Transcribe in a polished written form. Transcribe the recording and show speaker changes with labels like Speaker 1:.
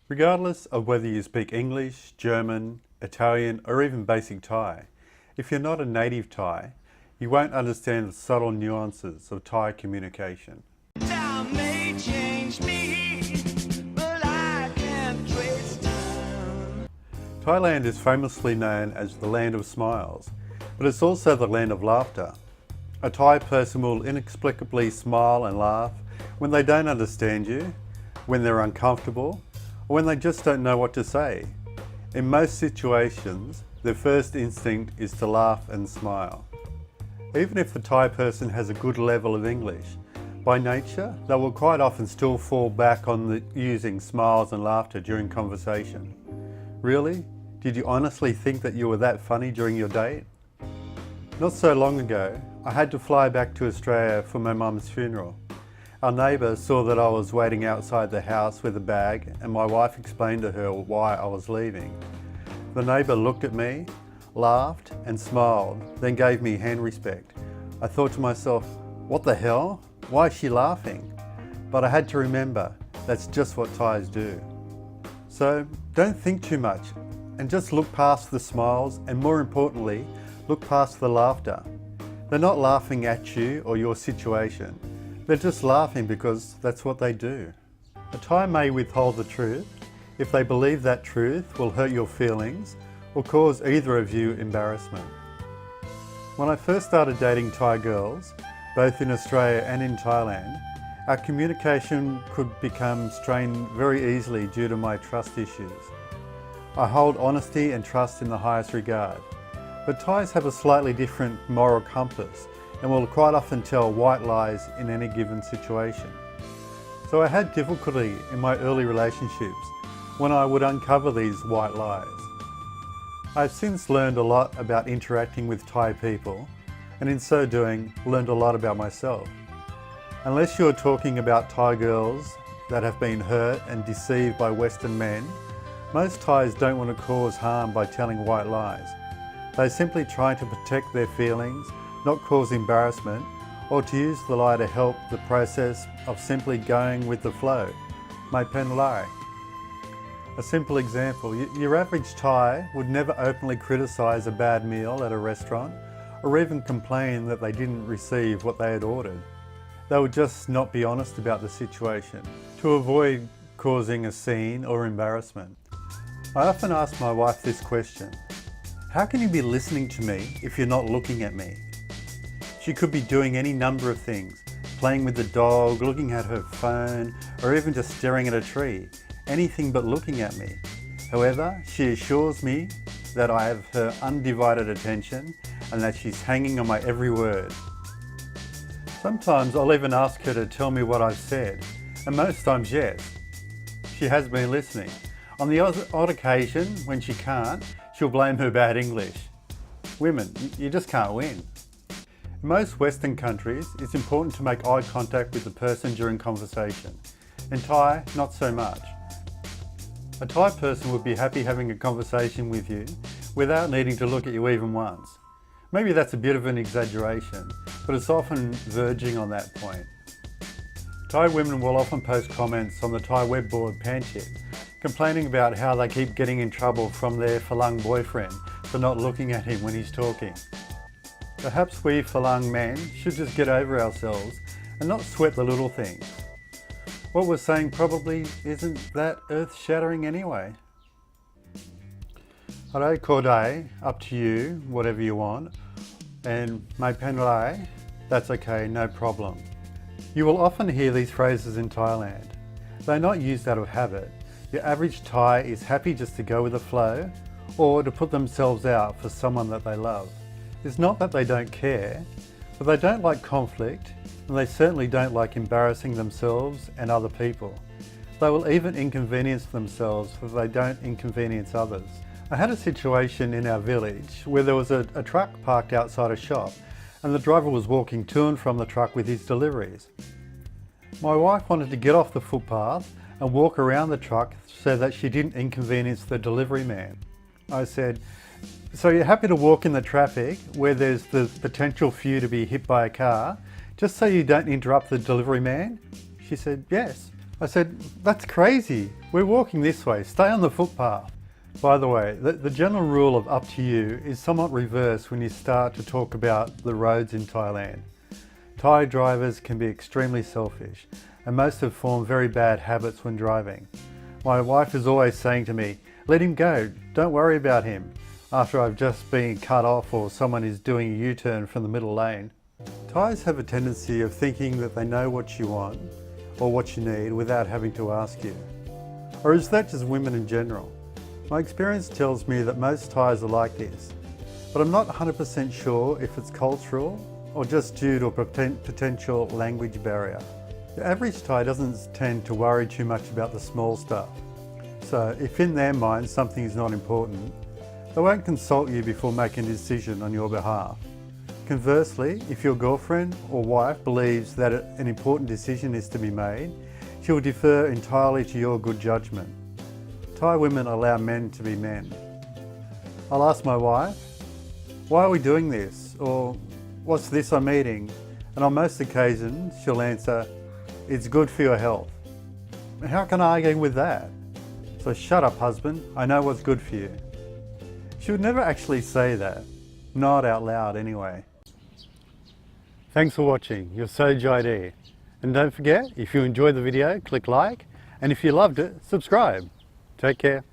Speaker 1: Regardless of whether you speak English, German, Italian, or even basic Thai, if you're not a native Thai, you won't understand the subtle nuances of Thai communication.
Speaker 2: Time may change me, but I can't trace time.
Speaker 1: Thailand is famously known as the land of smiles, but it's also the land of laughter. A Thai person will inexplicably smile and laugh when they don't understand you, when they're uncomfortable, or when they just don't know what to say. In most situations, their first instinct is to laugh and smile. Even if the Thai person has a good level of English, by nature, they will quite often still fall back on using smiles and laughter during conversation. Really? Did you honestly think that you were that funny during your date? Not so long ago, I had to fly back to Australia for my mum's funeral. Our neighbour saw that I was waiting outside the house with a bag, and my wife explained to her why I was leaving. The neighbour looked at me, laughed and smiled, then gave me hand respect. I thought to myself, what the hell? Why is she laughing? But I had to remember, that's just what Thais do. So don't think too much and just look past the smiles, and more importantly, look past the laughter. They're not laughing at you or your situation. They're just laughing because that's what they do. A Thai may withhold the truth if they believe that truth will hurt your feelings or cause either of you embarrassment. When I first started dating Thai girls, both in Australia and in Thailand, our communication could become strained very easily due to my trust issues. I hold honesty and trust in the highest regard, but Thais have a slightly different moral compass and will quite often tell white lies in any given situation. So I had difficulty in my early relationships when I would uncover these white lies. I've since learned a lot about interacting with Thai people, and in so doing, learned a lot about myself. Unless you're talking about Thai girls that have been hurt and deceived by Western men, most Thais don't want to cause harm by telling white lies. They simply try to protect their feelings, not cause embarrassment, or to use the lie to help the process of simply going with the flow. Mai pen lai. A simple example, your average Thai would never openly criticise a bad meal at a restaurant or even complain that they didn't receive what they had ordered. They would just not be honest about the situation to avoid causing a scene or embarrassment. I often ask my wife this question: how can you be listening to me if you're not looking at me? She could be doing any number of things, playing with the dog, looking at her phone, or even just staring at a tree, anything but looking at me. However, she assures me that I have her undivided attention and that she's hanging on my every word. Sometimes I'll even ask her to tell me what I've said, and most times yes, she has been listening. On the odd occasion, when she can't, she'll blame her bad English. Women, you just can't win. In most Western countries, it's important to make eye contact with the person during conversation. In Thai, not so much. A Thai person would be happy having a conversation with you without needing to look at you even once. Maybe that's a bit of an exaggeration, but it's often verging on that point. Thai women will often post comments on the Thai web board Panchit, complaining about how they keep getting in trouble from their Falang boyfriend for not looking at him when he's talking. Perhaps we Falang men should just get over ourselves and not sweat the little things. What we're saying probably isn't that earth-shattering anyway. Alright, Kodai, up to you, whatever you want. And Mai pen lai, that's okay, no problem. You will often hear these phrases in Thailand. They're not used out of habit. Your average Thai is happy just to go with the flow or to put themselves out for someone that they love. It's not that they don't care, but they don't like conflict, and they certainly don't like embarrassing themselves and other people. They will even inconvenience themselves if they don't inconvenience others. I had a situation in our village where there was a truck parked outside a shop, and the driver was walking to and from the truck with his deliveries. My wife wanted to get off the footpath and walk around the truck so that she didn't inconvenience the delivery man. I said, "So you're happy to walk in the traffic where there's the potential for you to be hit by a car, just so you don't interrupt the delivery man?" She said, "Yes." I said, "That's crazy. We're walking this way. Stay on the footpath." By the way, the general rule of up to you is somewhat reversed when you start to talk about the roads in Thailand. Thai drivers can be extremely selfish, and most have formed very bad habits when driving. My wife is always saying to me, "Let him go, don't worry about him," after I've just been cut off or someone is doing a U-turn from the middle lane. Thais have a tendency of thinking that they know what you want or what you need without having to ask you. Or is that just women in general? My experience tells me that most Thais are like this, but I'm not 100% sure if it's cultural or just due to a potential language barrier. The average Thai doesn't tend to worry too much about the small stuff. So if in their mind something is not important, they won't consult you before making a decision on your behalf. Conversely, if your girlfriend or wife believes that an important decision is to be made, she will defer entirely to your good judgment. Thai women allow men to be men. I'll ask my wife, "Why are we doing this?" or "What's this I'm eating?" And on most occasions she'll answer, "It's good for your health." How can I argue with that? So shut up, husband, I know what's good for you. She would never actually say that, not out loud anyway. Thanks for watching, you're so JD. And don't forget, if you enjoyed the video, click like, and if you loved it, subscribe. Take care.